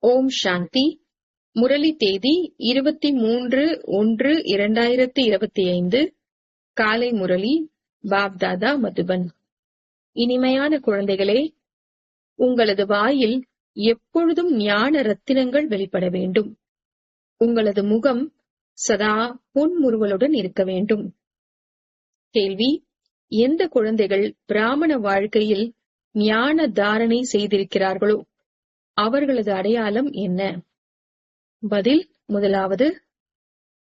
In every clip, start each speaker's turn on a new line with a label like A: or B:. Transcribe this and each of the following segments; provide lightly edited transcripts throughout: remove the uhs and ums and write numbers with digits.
A: ஓம் சாந்தி. முரளி தேதி 23/1/2025. காலை முரளி, பாப்தாதா, மதுபன். இனிமையான குழந்தைகளே, உங்களது வாயில் எப்பொழுதும் ஞான ரத்தினங்கள் வெளிப்பட வேண்டும். உங்களது முகம் சதா புன்முறுவலுடன் இருக்க வேண்டும். கேள்வி: எந்த குழந்தைகள் பிராமண வாழ்க்கையில் ஞான தாரணை செய்திருக்கிறார்களோ அவர்களது அடையாளம் என்ன? பதில்: முதலாவது,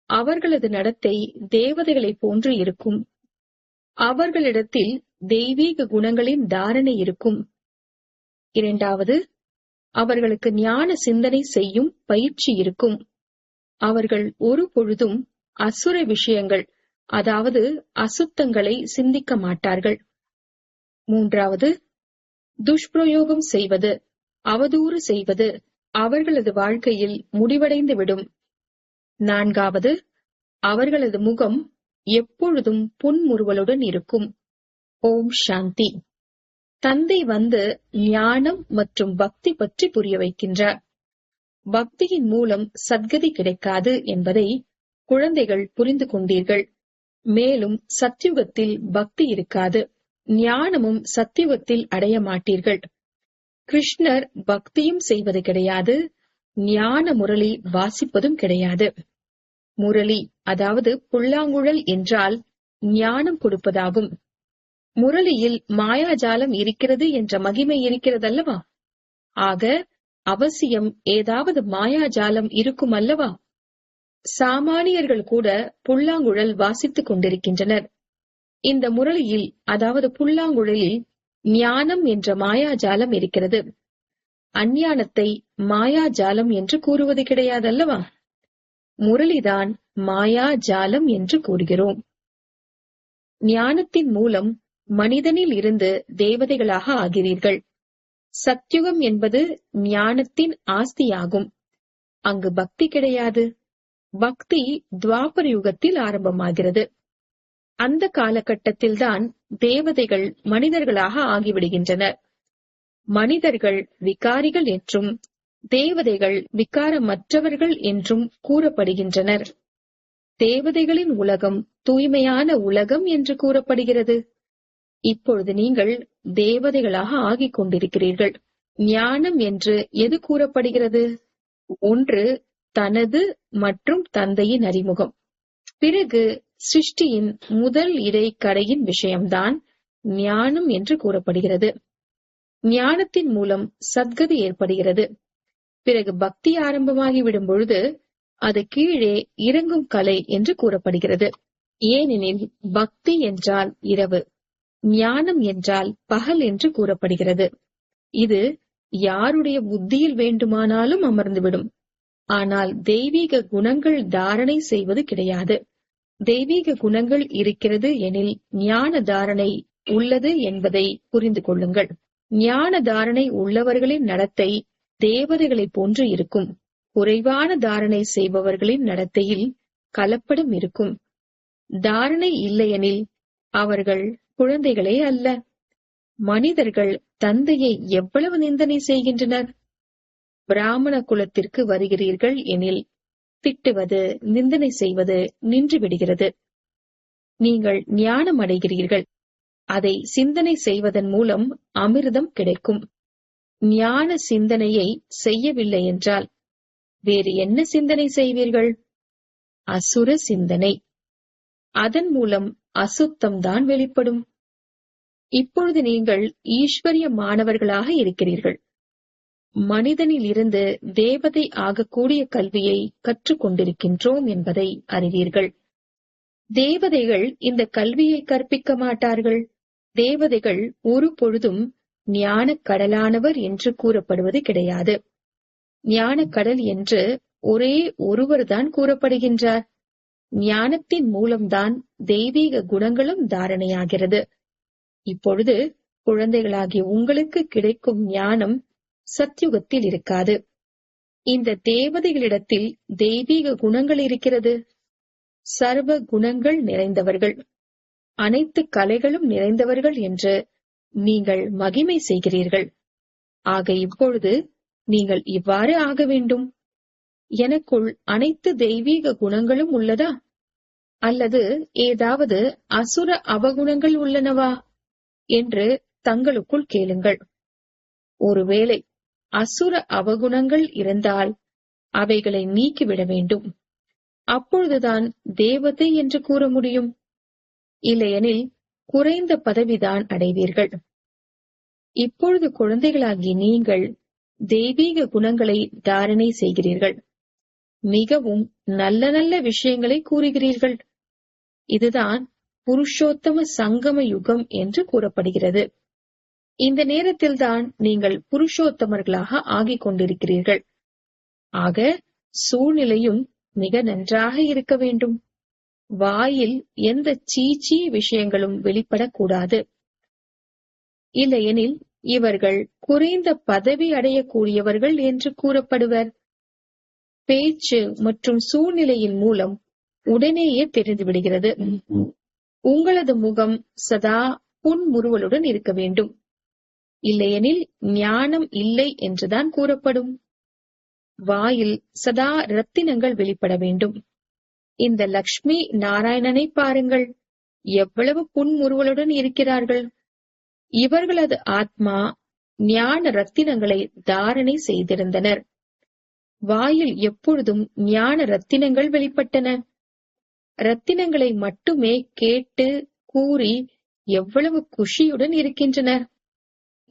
A: அவர்களது நடத்தை தேவதைகளைப் போன்று இருக்கும். அவர்களிடத்தில் தெய்வீக குணங்களின் தாரணை இருக்கும். இரண்டாவது, அவர்களுக்கு ஞான சிந்தனை செய்யும் பயிற்சி இருக்கும். அவர்கள் ஒரு பொழுதும் அசுர விஷயங்கள், அதாவது அசுத்தங்களை சிந்திக்க மாட்டார்கள். மூன்றாவது, துஷ்பிரயோகம் செய்வது, அவதூறு செய்வது அவர்களது வாழ்க்கையில் முடிவடைந்துவிடும். நான்காவது, அவர்களது முகம் எப்பொழுதும் புன்முறுவலுடன் இருக்கும். ஓம் சாந்தி. தந்தை வந்து ஞானம் மற்றும் பக்தி பற்றி புரிய வைக்கின்றார். பக்தியின் மூலம் சத்கதி கிடைக்காது என்பதை குழந்தைகள் புரிந்து கொண்டீர்கள். மேலும் சத்யுகத்தில் பக்தி இருக்காது, ஞானமும் சத்யுகத்தில் அடைய மாட்டீர்கள். கிருஷ்ணர் பக்தியும் செய்வது கிடையாது, ஞான முரளி வாசிப்பதும் கிடையாது. முரளி, அதாவது புல்லாங்குழல் என்றால் ஞானம் கொடுப்பதாகும். முரளியில் மாயாஜாலம் இருக்கிறது என்ற மகிமை இருக்கிறதல்லவா? ஆக அவசியம் ஏதாவது மாயாஜாலம் இருக்கும் அல்லவா? சாமானியர்கள் கூட புல்லாங்குழல் வாசித்துக் கொண்டிருக்கின்றனர். இந்த முரளியில், அதாவது புல்லாங்குழலில் ஞானம் என்ற மாயாஜாலம் இருக்கிறது. அஞ்ஞானத்தை மாயாஜாலம் என்று கூறுவது கிடையாதல்லவா? முரளிதான் மாயாஜாலம் என்று கூறுகிறோம். ஞானத்தின் மூலம் மனிதனில் இருந்து தேவதைகளாக ஆகிறீர்கள். சத்யுகம் என்பது ஞானத்தின் ஆஸ்தியாகும். அங்கு பக்தி கிடையாது. பக்தி துவாபர யுகத்தில் ஆரம்பமாகிறது. அந்த காலகட்டத்தில்தான் தேவதைகள் மனிதர்களாக ஆகிவிடுகின்றனர். மனிதர்கள் விகாரிகள் என்றும் தேவதைகள் விகாரமற்றவர்கள் என்றும் கூறப்படுகின்றனர். தேவதைகளின் உலகம் தூய்மையான உலகம் என்று கூறப்படுகிறது. இப்பொழுது நீங்கள் தேவதைகளாக ஆகிக் கொண்டிருக்கிறீர்கள். ஞானம் என்று எது கூறப்படுகிறது? ஒன்று தனது மற்றும் தந்தையின் அறிமுகம். பிறகு சிருஷ்டியின் முதல் இடைக்கடையின் விஷயம்தான் ஞானம் என்று கூறப்படுகிறது. ஞானத்தின் மூலம் சத்கதி ஏற்படுகிறது. பிறகு பக்தி ஆரம்பமாகிவிடும் பொழுது அது கீழே இறங்கும் கலை என்று கூறப்படுகிறது. ஏனெனில் பக்தி என்றால் இரவு, ஞானம் என்றால் பகல் என்று கூறப்படுகிறது. இது யாருடைய புத்தியில் வேண்டுமானாலும் அமர்ந்துவிடும். ஆனால் தெய்வீக குணங்கள் தாரணை செய்வது கிடையாது. தெய்வீக குணங்கள் இருக்கிறது எனில் ஞான தாரணை உள்ளது என்பதை புரிந்து கொள்ளுங்கள். ஞான தாரணை உள்ளவர்களின் நடத்தை தேவதைகளைப் போன்று இருக்கும். குறைவான தாரணை செய்பவர்களின் நடத்தையில் கலப்படம் இருக்கும். தாரணை இல்லையெனில் அவர்கள் குழந்தைகளே அல்ல. மனிதர்கள் தந்தையை எவ்வளவு நிந்தனை செய்கின்றனர். பிராமண குலத்திற்கு வருகிறீர்கள் எனில் திட்டுவது, நிந்தனை செய்வது நின்று விடுகிறது. நீங்கள் ஞானம் அடைகிறீர்கள். அதை சிந்தனை செய்வதன் மூலம் அமிர்தம் கிடைக்கும். ஞான சிந்தனையை செய்யவில்லை என்றால் வேறு என்ன சிந்தனை செய்வீர்கள்? அசுர சிந்தனை. அதன் மூலம் அசுத்தம்தான் வெளிப்படும். இப்பொழுது நீங்கள் ஈஸ்வரிய மாணவர்களாக இருக்கிறீர்கள். மனிதனில் இருந்து தேவதை ஆகக்கூடிய கல்வியை கற்றுக் கொண்டிருக்கின்றோம் என்பதை அறிவீர்கள். தேவதைகள் இந்த கல்வியை கற்பிக்க மாட்டார்கள். தேவதைகள் ஒரு பொழுதும் ஞான கடலானவர் என்று கூறப்படுவது கிடையாது. ஞான கடல் என்று ஒரே ஒருவர்தான் கூறப்படுகின்றார். ஞானத்தின் மூலம்தான் தெய்வீக குணங்களும் தாரணையாகிறது. இப்பொழுது குழந்தைகளாகிய உங்களுக்கு கிடைக்கும் ஞானம் சத்யுகத்தில் இருக்காது. இந்த தேவதைகளிடத்தில் தெய்வீக குணங்கள் இருக்கிறது. சர்வ குணங்கள் நிறைந்தவர்கள், அனைத்து கலைகளும் நிறைந்தவர்கள் என்று நீங்கள் மகிமை செய்கிறீர்கள். ஆக இப்பொழுது நீங்கள் இவ்வாறு ஆக வேண்டும். எனக்குள் அனைத்து தெய்வீக குணங்களும் உள்ளதா, அல்லது ஏதாவது அசுர அவகுணங்கள் உள்ளனவா என்று தங்களுக்குள் கேளுங்கள். ஒருவேளை அசுர அவகுணங்கள் இருந்தால் அவைகளை நீக்கிவிட வேண்டும். அப்பொழுதுதான் தேவதை என்று கூற முடியும். இல்லையெனில் குறைந்த பதவிதான் அடைவீர்கள். இப்பொழுது குழந்தைகளாகி நீங்கள் தெய்வீக குணங்களை தாரணை செய்கிறீர்கள். மிகவும் நல்ல நல்ல விஷயங்களை கூறுகிறீர்கள். இதுதான் புருஷோத்தம சங்கம யுகம் என்று கூறப்படுகிறது. இந்த நேரத்தில்தான் நீங்கள் புருஷோத்தமர்களாக ஆகிக் கொண்டிருக்கிறீர்கள். ஆக சூழ்நிலையும் மிக நன்றாக இருக்க வேண்டும். வாயில் எந்த சீச்சி விஷயங்களும் வெளிப்படக்கூடாது. இல்லையெனில் இவர்கள் குறைந்த பதவி அடையக்கூடியவர்கள் என்று கூறப்படுவர். பேச்சு மற்றும் சூழ்நிலையின் மூலம் உடனேயே தெரிந்துவிடுகிறது. உங்களது முகம் சதா புன்முறுவலுடன் இருக்க வேண்டும். இல்லையெனில் ஞானம் இல்லை என்றுதான் கூறப்படும். வாயில் சதா ரத்தினங்கள் வெளிப்பட வேண்டும். இந்த லக்ஷ்மி நாராயணனை பாருங்கள், எவ்வளவு புன்முறுவலுடன் இருக்கிறார்கள். இவர்களது ஆத்மா ஞான ரத்தினங்களை தாரணை செய்திருந்தனர். வாயில் எப்பொழுதும் ஞான ரத்தினங்கள் வெளிப்பட்டன. ரத்தினங்களை மட்டுமே கேட்டு கூறி எவ்வளவு குஷியுடன் இருக்கின்றனர்.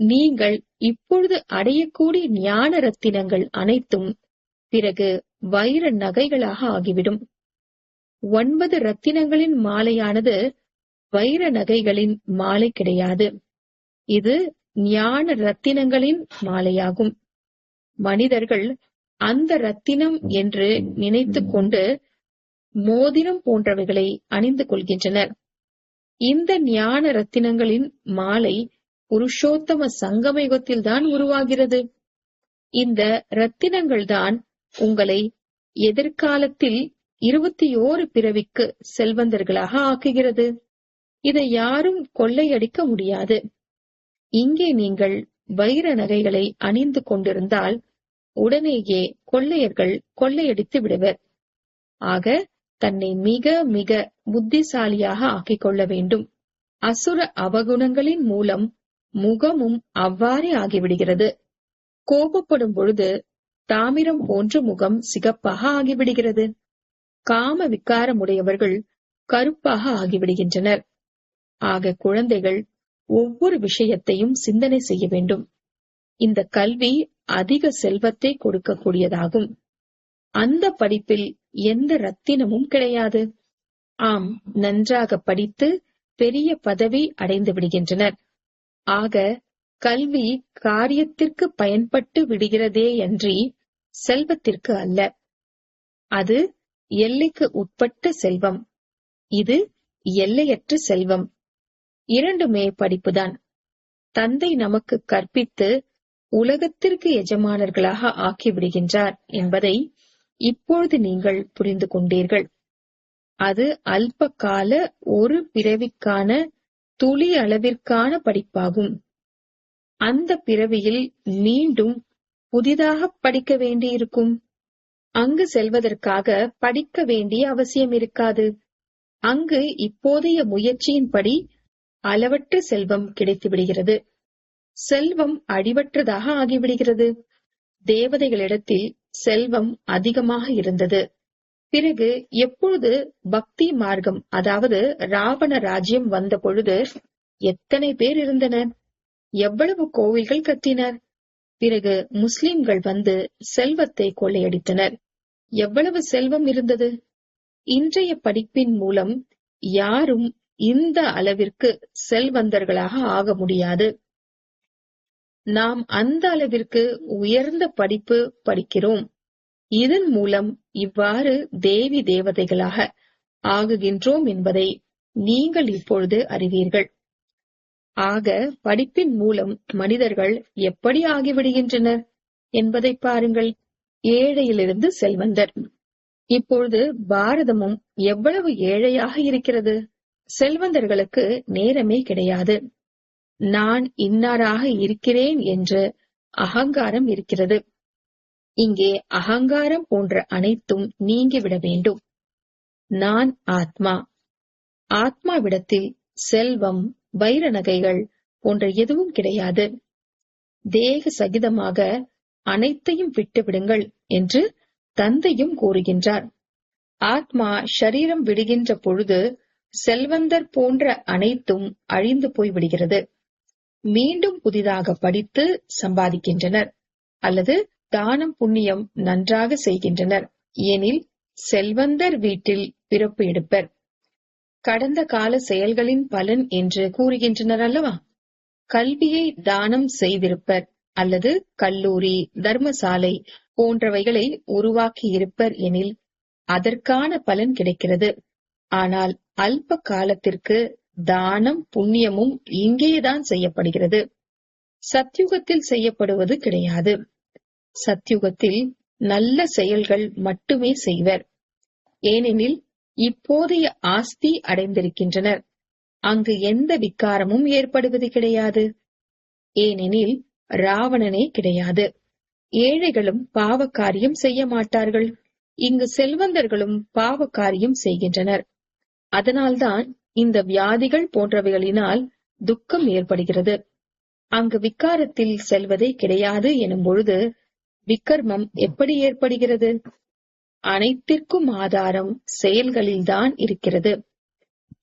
A: நீங்கள் இப்பொழுது அடையக்கூடிய ஞான ரத்தினங்கள் அனைத்தும் பிறகு வைர நகைகளாக ஆகிவிடும். 9 ரத்தினங்களின் மாலையானது வைர நகைகளின் மாலை கிடையாது. இது ஞான ரத்தினங்களின் மாலையாகும். மனிதர்கள் அந்த ரத்தினம் என்று நினைத்துக் கொண்டு மோதிரம் போன்றவைகளை அணிந்து கொள்கின்றனர். இந்த ஞான ரத்தினங்களின் மாலை புருஷோத்தம சங்கமயுகத்தில்தான் உருவாகிறது. இந்த ரத்தினங்கள் தான் உங்களை எதிர்காலத்தில் 21 பிறவிக்கு செல்வந்தர்களாக ஆக்குகிறது. இதை யாரும் கொள்ளையடிக்க முடியாது. இங்கே நீங்கள் வைர நகைகளை அணிந்து கொண்டிருந்தால் உடனேயே கொள்ளையர்கள் கொள்ளையடித்து விடுவர். ஆக தன்னை மிக மிக புத்திசாலியாக ஆக்கிக் கொள்ள வேண்டும். அசுர அவகுணங்களின் மூலம் முகமும் அவ்வாறே ஆகிவிடுகிறது. கோபப்படும் பொழுது தாமிரம் போன்ற முகம் சிகப்பாக ஆகிவிடுகிறது. காம விகாரமுடையவர்கள் கருப்பாக ஆகிவிடுகின்றனர். ஆக குழந்தைகள் ஒவ்வொரு விஷயத்தையும் சிந்தனை செய்ய வேண்டும். இந்த கல்வி அதிக செல்வத்தை கொடுக்கக்கூடியதாகும். அந்த படிப்பில் எந்த ரத்தினமும் கிடையாது. ஆம், நன்றாக படித்து பெரிய பதவி அடைந்து விடுகின்றனர். ஆக கல்வி காரியத்திற்கு பயன்பட்டு விடுகிறதே அன்றி செல்வத்திற்கு அல்ல. அது எல்லைக்கு உட்பட்ட செல்வம். இது எல்லையற்ற செல்வம். இரண்டுமே படிப்புதான். தந்தை நமக்கு கற்பித்து உலகத்திற்கு எஜமானர்களாக ஆக்கிவிடுகின்றார் என்பதை இப்பொழுது நீங்கள் புரிந்து கொண்டீர்கள். அது அல்ப கால ஒரு பிறவிக்கான துளி அளவிற்கான படிப்பாகும். அந்த பிறவியில் மீண்டும் புதிதாக படிக்க வேண்டியிருக்கும். அங்கு செல்வதற்காக படிக்க வேண்டிய அவசியம் இருக்காது. அங்கு இப்போதைய முயற்சியின்படி அளவற்ற செல்வம் கிடைத்து விடுகிறது. செல்வம் அழிவற்றதாக ஆகிவிடுகிறது. தேவதைகளிடத்தில் செல்வம் அதிகமாக இருந்தது. பிறகு எப்பொழுது பக்தி மார்க்கம், அதாவது ராவண ராஜ்யம் வந்த பொழுது எத்தனை பேர் இருந்தனர், எவ்வளவு கோவில்கள் கட்டினர். பிறகு முஸ்லிம்கள் வந்து செல்வத்தை கொள்ளையடித்தனர். எவ்வளவு செல்வம் இருந்தது. இன்றைய படிப்பின் மூலம் யாரும் இந்த அளவிற்கு செல்வந்தர்களாக ஆக முடியாது. நாம் அந்த அளவிற்கு உயர்ந்த படிப்பு படிக்கிறோம். இதன் மூலம் இவ்வாறு தேவி தேவதைகளாக ஆகுகின்றோம் என்பதை நீங்கள் இப்பொழுது அறிவீர்கள். ஆக படிப்பின் மூலம் மனிதர்கள் எப்படி ஆகிவிடுகின்றனர் என்பதை பாருங்கள். ஏழையிலிருந்து செல்வந்தர். இப்பொழுது பாரதமும் எவ்வளவு ஏழையாக இருக்கிறது. செல்வந்தர்களுக்கு நேரமே கிடையாது. நான் இன்னாராக இருக்கிறேன் என்று அகங்காரம் இருக்கிறது. இங்கே அகங்காரம் போன்ற அனைத்தும் நீங்கிவிட வேண்டும். நான் ஆத்மா. ஆத்மாவிடத்தில் செல்வம், வைர நகைகள் போன்ற எதுவும் கிடையாது. தேக சகிதமாக அனைத்தையும் விட்டுவிடுங்கள் என்று தந்தையும் கூறுகின்றார். ஆத்மா ஷரீரம் விடுகின்ற பொழுது செல்வந்தர் போன்ற அனைத்தும் அழிந்து போய்விடுகிறது. மீண்டும் புதிதாக படித்து சம்பாதிக்கின்றனர் அல்லது தானம் புண்ணியம் நன்றாக செய்கின்றனர். எனில் செல்வந்தர் வீட்டில் பிறப்பு எடுப்பர். கடந்த கால செயல்களின் பலன் என்று கூறுகின்றனர் அல்லவா? கல்வியை தானம் செய்திருப்பர் அல்லது கல்லூரி, தர்மசாலை போன்றவைகளை உருவாக்கி இருப்பர் எனில் அதற்கான பலன் கிடைக்கிறது. ஆனால் அல்ப காலத்திற்கு தானம் புண்ணியமும் இங்கேதான் செய்யப்படுகிறது. சத்யுகத்தில் செய்யப்படுவது கிடையாது. சத்யுகத்தில் நல்ல செயல்கள் மட்டுமே செய்வர். ஏனெனில் இப்போதைய ஆஸ்தி அடைந்திருக்கின்றனர். அங்கு எந்த விகாரமும் ஏற்படுவது கிடையாது. ஏனெனில் ராவணனே கிடையாது. ஏழைகளும் பாவ காரியம் செய்ய மாட்டார்கள். இங்கு செல்வந்தர்களும் பாவ காரியம் செய்கின்றனர். அதனால்தான் இந்த வியாதிகள் போன்றவைகளினால் துக்கம் ஏற்படுகிறது. அங்கு விகாரத்தில் செல்வதே கிடையாது எனும் பொழுது விக்கர்மம் எப்படி ஏற்படுகிறது? அனைத்திற்கும் ஆதாரம் செயல்களில்தான் இருக்கிறது.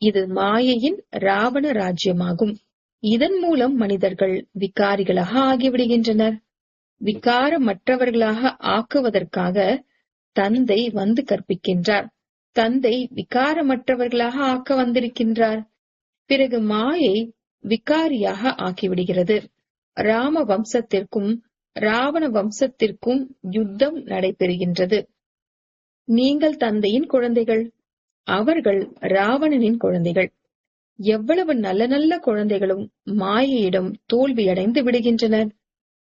A: இது மாயையின் ராவண ராஜ்யமாகும். இதன் மூலம் மனிதர்கள் விகாரிகளாக ஆகிவிடுகின்றனர். விகாரமற்றவர்களாக ஆக்குவதற்காக தந்தை வந்து கற்பிக்கின்றார். தந்தை விகாரமற்றவர்களாக ஆக்க வந்திருக்கின்றார். பிறகு மாயை விகாரியாக ஆக்கிவிடுகிறது. ராம வம்சத்திற்கும் ராவண வம்சத்திற்கும் யுத்தம் நடைபெறுகின்றது. நீங்கள் தந்தையின் குழந்தைகள், அவர்கள் ராவணனின் குழந்தைகள். எவ்வளவு நல்ல நல்ல குழந்தைகளும் மாயையிடம் தோல்வியடைந்து விடுகின்றனர்.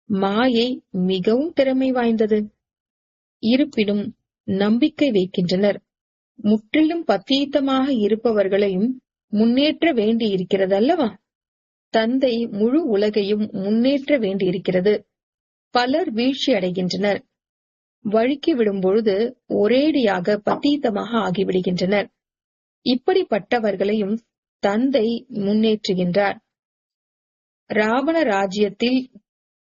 A: மாயை மிகவும் திறமை வாய்ந்தது. இருப்பினும் நம்பிக்கை வைக்கின்றனர். முற்றிலும் பத்தீத்தமாக இருப்பவர்களையும் முன்னேற்ற வேண்டி இருக்கிறது அல்லவா? தந்தை முழு உலகையும் முன்னேற்ற வேண்டியிருக்கிறது. பலர் வீழ்ச்சி அடைகின்றனர். வழுக்கி விடும் பொழுது ஒரேடியாக பத்தீத்தமாக ஆகிவிடுகின்றனர். இப்படிப்பட்டவர்களையும் தந்தை முன்னேற்றுகின்றார். ராவண ராஜ்யத்தில்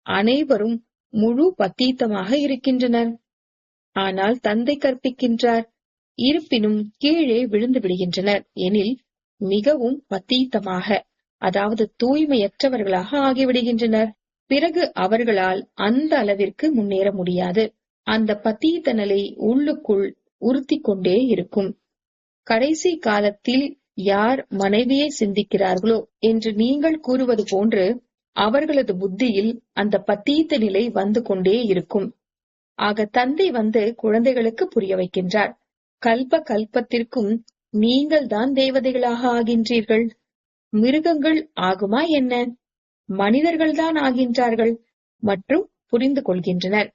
A: அனைவரும் முழு பத்தீத்தமாக இருக்கின்றனர். ஆனால் தந்தை கற்பிக்கின்றார். இருப்பினும் கீழே விழுந்து விடுகின்றனர் எனில் மிகவும் பத்தீத்தமாக, அதாவது தூய்மையற்றவர்களாக ஆகிவிடுகின்றனர். பிறகு அவர்களால் அந்த அளவிற்கு முன்னேற முடியாது. அந்த பத்தீத்த நிலை உள்ளுக்குள் உறுத்திக் கொண்டே இருக்கும். கடைசி காலத்தில் யார் மனைவியை சிந்திக்கிறார்களோ என்று நீங்கள் கூறுவது போன்று அவர்களது புத்தியில் அந்த பத்தீத்த நிலை வந்து கொண்டே இருக்கும். ஆக தந்தை வந்து குழந்தைகளுக்கு புரிய வைக்கின்றார். கல்ப கல்பத்திற்கும் நீங்கள் தான் தேவதைகளாக ஆகின்றீர்கள். மிருகங்கள் ஆகுமா என்ன? மனிதர்கள்தான் ஆகின்றார்கள் மற்றும் புரிந்து கொள்கின்றனர்.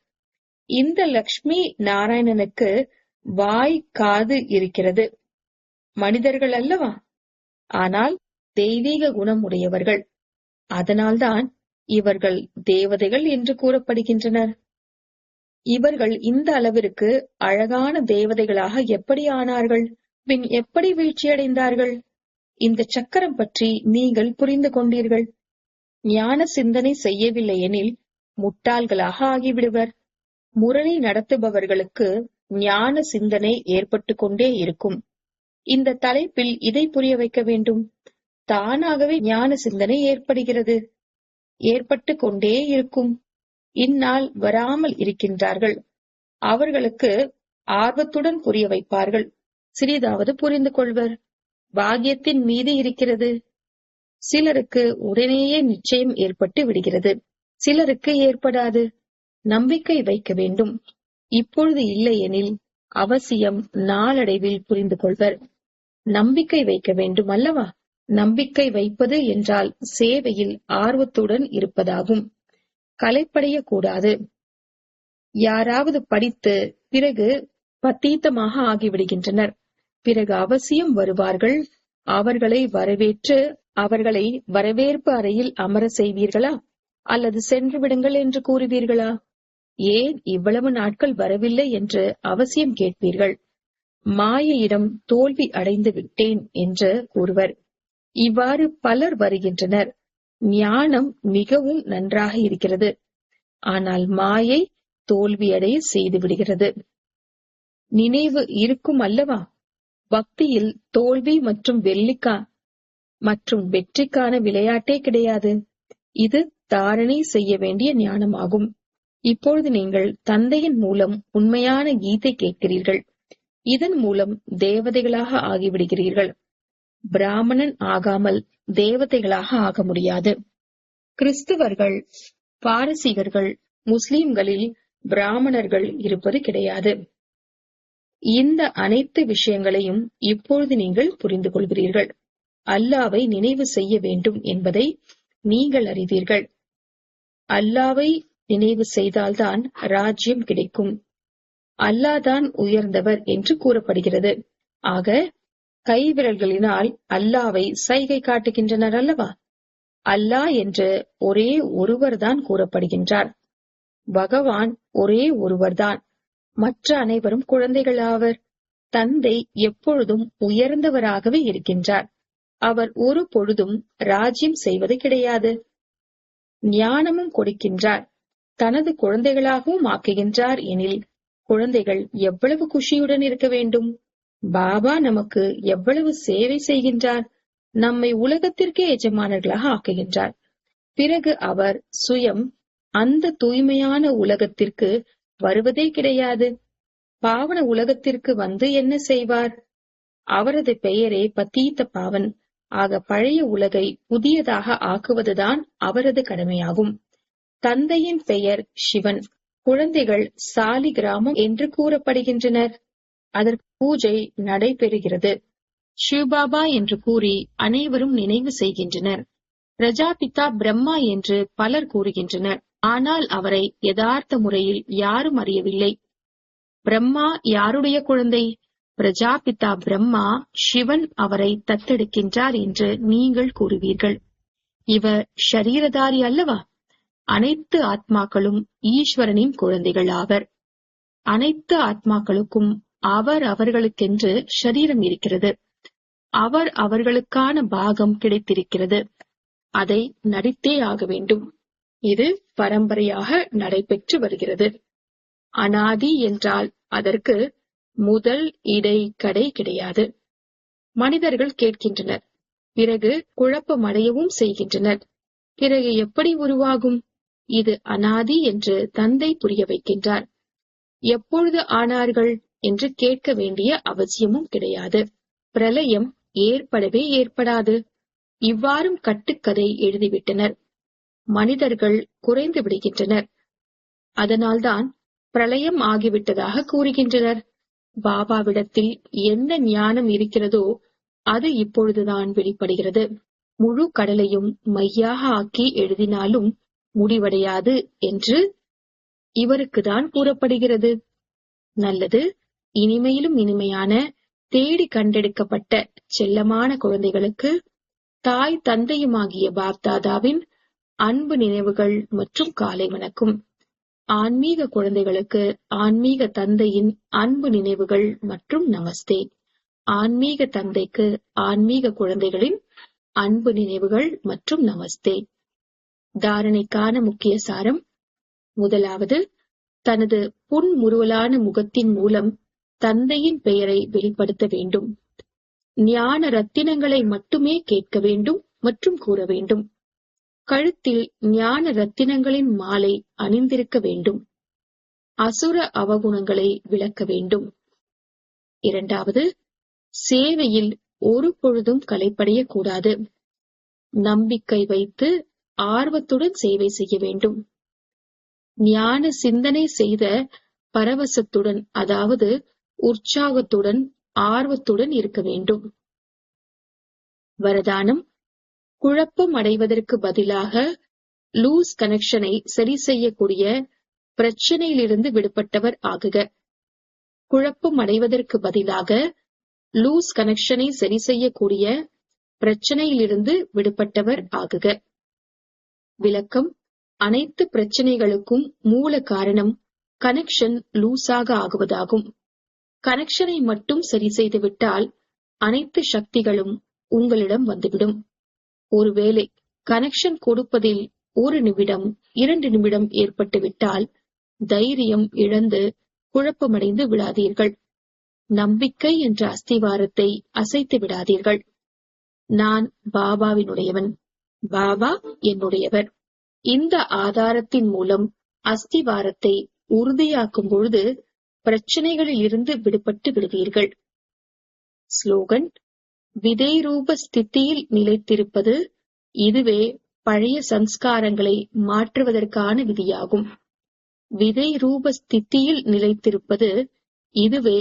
A: இந்த லக்ஷ்மி நாராயணனுக்கு வாய் காது இருக்கிறது. மனிதர்கள் அல்லவா? ஆனால் தெய்வீக குணம் உடையவர்கள். அதனால்தான் இவர்கள் தேவதைகள் என்று கூறப்படுகின்றனர். இவர்கள் இந்த அளவிற்கு அழகான தேவதைகளாக எப்படி ஆனார்கள்? பின் எப்படி வீழ்ச்சியடைந்தார்கள்? இந்த சக்கரம் பற்றி நீங்கள் புரிந்து கொண்டீர்கள். ஞான சிந்தனை செய்யவில்லை எனில் முட்டாள்களாக ஆகிவிடுவர். முரளி நடத்துபவர்களுக்கு ஞான சிந்தனை ஏற்பட்டு கொண்டே இருக்கும். இந்த தலைப்பில் இதை புரிய வைக்க வேண்டும். தானாகவே ஞான சிந்தனை ஏற்படுகிறது, ஏற்பட்டு கொண்டே இருக்கும். இந்நாள் வராமல் இருக்கின்றார்கள். அவர்களுக்கு ஆர்வத்துடன் புரிய வைப்பார்கள். சிறிதாவது புரிந்து கொள்வர். பாக்கியத்தின் மீது இருக்கிறது. சிலருக்கு உடனேயே நிச்சயம் ஏற்பட்டு விடுகிறது, சிலருக்கு ஏற்படாது. நம்பிக்கை வைக்க வேண்டும். இப்பொழுது இல்லை எனில் அவசியம் நாளடைவில் புரிந்து கொள்வர். நம்பிக்கை வைக்க வேண்டும் அல்லவா? நம்பிக்கை வைப்பது என்றால் சேவையில் ஆர்வத்துடன் இருப்பதாகும். கலைப்படையக்கூடாது. யாராவது படித்து பிறகு பத்தீத்தமாக ஆகிவிடுகின்றனர். பிறகு அவசியம் வருவார்கள். அவர்களை வரவேற்று அவர்களை வரவேற்பு அறையில் அமர செய்வீர்களா அல்லது சென்று விடுங்கள் என்று கூறுவீர்களா? ஏன் இவ்வளவு நாட்கள் வரவில்லை என்று அவசியம் கேட்பீர்கள். மாயையிடம் தோல்வி அடைந்து விட்டேன் என்று கூறுவர். இவ்வாறு பலர் வருகின்றனர். ஞானம் மிகவும் நன்றாக இருக்கிறது, ஆனால் மாயை தோல்வியடைய செய்து விடுகிறது. நினைவு இருக்கும் அல்லவா? பக்தியில் தோல்வி மற்றும் வெற்றிக்கான விளையாட்டே கிடையாது. இது தாரணை செய்ய வேண்டிய ஞானமாகும். இப்பொழுது நீங்கள் தந்தையின் மூலம் உண்மையான கீதை கேட்கிறீர்கள். இதன் மூலம் தேவதைகளாக ஆகிவிடுகிறீர்கள். பிராமணன் ஆகாமல் தேவதைகளாக ஆக முடியாது. கிறிஸ்துவர்கள், பாரசீகர்கள், முஸ்லிம்களில் பிராமணர்கள் இருப்பது கிடையாது. இந்த அனைத்து விஷயங்களையும் இப்பொழுது நீங்கள் புரிந்து கொள்கிறீர்கள். அல்லாவை நினைவு செய்ய வேண்டும் என்பதை நீங்கள் அறிவீர்கள். அல்லாவை நினைவு செய்தால்தான் ராஜ்யம் கிடைக்கும். அல்லாதான் உயர்ந்தவர் என்று கூறப்படுகிறது. ஆக கைவிரல்களினால் அல்லாவை சைகை காட்டுகின்றனர் அல்லவா? அல்லாஹ் என்று ஒரே ஒருவர்தான் கூறப்படுகின்றார். பகவான் ஒரே ஒருவர்தான். மற்ற அனைவரும் குழந்தைகள் ஆவர். தந்தை எப்பொழுதும் உயர்ந்தவராகவே இருக்கின்றார். அவர் ஒரு பொழுதும் ராஜ்யம் செய்வது கிடையாது. ஞானமும் கொடுக்கின்றார், தனது குழந்தைகளாகவும் ஆக்குகின்றார் எனில் குழந்தைகள் எவ்வளவு குஷியுடன் இருக்க வேண்டும். பாபா நமக்கு எவ்வளவு சேவை செய்கின்றார். நம்மை உலகத்திற்கே எஜமானர்களாக ஆக்குகின்றார். பிறகு அவர் சுயம் அந்த தூய்மையான உலகத்திற்கு வருவதே கிடையாது. பாவன உலகத்திற்கு வந்து என்ன செய்வார்? அவரது பெயரே பதீத்த பாவன். ஆக பழைய உலகை புதியதாக ஆக்குவதுதான் அவரது கடமையாகும். தந்தையின் பெயர் சிவன். குழந்தைகள் சாலி கிராமம் என்று கூறப்படுகின்றனர். அதற்கு பூஜை நடைபெறுகிறது. சிவபாபா என்று கூறி அனைவரும் நினைவு செய்கின்றனர். பிரஜாபிதா பிரம்மா என்று பலர் கூறுகின்றனர். ஆனால் அவரை யதார்த்த முறையில் யாரும் அறியவில்லை. பிரம்மா யாருடைய குழந்தை? பிரஜாபிதா பிரம்மா. சிவன் அவரை தத்தெடுக்கின்றார் என்று நீங்கள் கூறுவீர்கள். இவர் ஷரீரதாரி அல்லவா? அனைத்து ஆத்மாக்களும் ஈஸ்வரனின் குழந்தைகள் ஆவர். அனைத்து ஆத்மாக்களுக்கும் அவர்களுக்கென்று ஷரீரம் இருக்கிறது. அவர்களுக்கான பாகம் கிடைத்திருக்கிறது. அதை நடித்தே ஆக வேண்டும். இது பரம்பரையாக நடைபெற்று வருகிறது. அனாதி என்றால் அதற்கு முதல், இடை, கடை கிடையாது. மனிதர்கள் கேட்கின்றனர், பிறகு குழப்பமடையவும் செய்கின்றனர். பிறகு எப்படி உருவாகும்? இது அனாதி என்று தந்தை புரிய வைக்கின்றார். எப்பொழுது ஆனார்கள் என்று கேட்க வேண்டிய அவசியமும் கிடையாது. பிரளயம் ஏற்படவே ஏற்படாது. இவ்வாறும் கட்டுக்கதை எழுதிவிட்டனர். மனிதர்கள் குறைந்து விடுகின்றனர். அதனால்தான் பிரளயம் ஆகிவிட்டதாக கூறுகின்றனர். பாபாவிடத்தில் எந்த ஞானம் இருக்கிறதோ அது இப்பொழுதுதான் வெளிப்படுகிறது. முழு கடலையும் மையாக ஆக்கி எழுதினாலும் முடிவடையாது என்று இவருக்குதான் கூறப்படுகிறது. நல்லது. இனிமையிலும் இனிமையான தேடி கண்டெடுக்கப்பட்ட செல்லமான குழந்தைகளுக்கு தாய் தந்தையுமாகிய பாப்தாதாவின் அன்பு நினைவுகள் மற்றும் காலை வணக்கம். ஆன்மீக குழந்தைகளுக்கு ஆன்மீக தந்தையின் அன்பு நினைவுகள் மற்றும் நமஸ்தே. ஆன்மீக தந்தைக்கு ஆன்மீக குழந்தைகளின் அன்பு நினைவுகள் மற்றும் நமஸ்தே. தாரணைக்கான முக்கிய சாரம். முதலாவது, தனது புன்முறுவலான முகத்தின் மூலம் தந்தையின் பெயரை வெளிப்படுத்த வேண்டும். ஞான ரத்தினங்களை மட்டுமே கேட்க வேண்டும் மற்றும் கூற வேண்டும். கழுத்தில் ஞான ரத்தினங்களின் மாலை அணிந்திருக்க வேண்டும். அசுர அவகுணங்களை விளக்க வேண்டும். இரண்டாவது, சேவையில் ஒரு பொழுதும் களைப்படையக்கூடாது. நம்பிக்கை வைத்து ஆர்வத்துடன் சேவை செய்ய வேண்டும். ஞான சிந்தனை செய்த பரவசத்துடன், அதாவது உற்சாகத்துடன், ஆர்வத்துடன் இருக்க வேண்டும். வரதானம். குழப்பம் அடைவதற்கு பதிலாக லூஸ் கனெக்ஷனை சரி செய்யக்கூடிய பிரச்சனையிலிருந்து விடுபட்டவர் ஆகுக. குழப்பம் அடைவதற்கு பதிலாக லூஸ் கனெக்ஷனை சரி செய்யக்கூடிய பிரச்சனையிலிருந்து விடுபட்டவர் ஆகுக. விளக்கம். அனைத்து பிரச்சனைகளுக்கும் மூல காரணம் கனெக்ஷன் லூஸாக ஆகுவதாகும். கனெக்ஷனை மட்டும் சரி செய்துவிட்டால் அனைத்து சக்திகளும் உங்களிடம் வந்துவிடும். ஒருவேளை கனெக்ஷன் கொடுப்பதில் 1 நிமிடம் 2 நிமிடம் ஏற்பட்டுவிட்டால் தைரியம் இழந்து குழப்பமடைந்து விடாதீர்கள். நம்பிக்கை என்ற அஸ்திவாரத்தை அசைத்து விடாதீர்கள். நான் பாபாவினுடையவன், பாபா என்னுடையவர். இந்த ஆதாரத்தின் மூலம் அஸ்திவாரத்தை உறுதியாக்கும் பொழுது பிரச்சனைகளில் இருந்து விடுபட்டு விடுவீர்கள். ஸ்லோகன்: விதை ரூப ஸ்திதியில் நிலைத்திருப்பது இதுவே பழைய சம்ஸ்காரங்களை மாற்றுவதற்கான விதியாகும். விதை ரூப ஸ்திதியில் நிலைத்திருப்பது இதுவே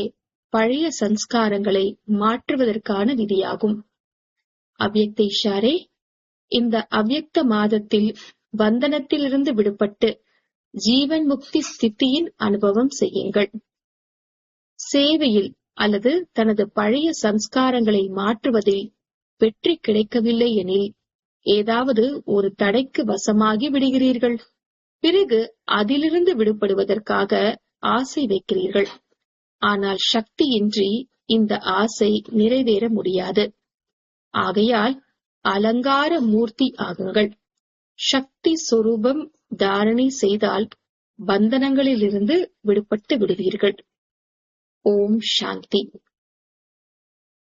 A: பழைய சம்ஸ்காரங்களை மாற்றுவதற்கான விதியாகும். அவ்யக்த இஷாரே: இந்த அவ்யக்த மாதத்தில் பந்தனத்திலிருந்து விடுபட்டு ஜீவன் முக்தி ஸ்திதியின் அனுபவம் செய்யுங்கள். சேவையில் அல்லது தனது பழைய சம்ஸ்காரங்களை மாற்றுவதில் வெற்றி கிடைக்கவில்லை எனில் ஏதாவது ஒரு தடைக்கு வசமாகி விடுகிறீர்கள். பிறகு அதிலிருந்து விடுபடுவதற்காக ஆசை வைக்கிறீர்கள். ஆனால் சக்தியின்றி இந்த ஆசை நிறைவேற முடியாது. ஆகையால் அலங்கார மூர்த்தி ஆகுங்கள். சக்தி சொரூபம் தாரணை செய்தால் பந்தனங்களிலிருந்து விடுபட்டு விடுவீர்கள். ஓம் சாந்தி.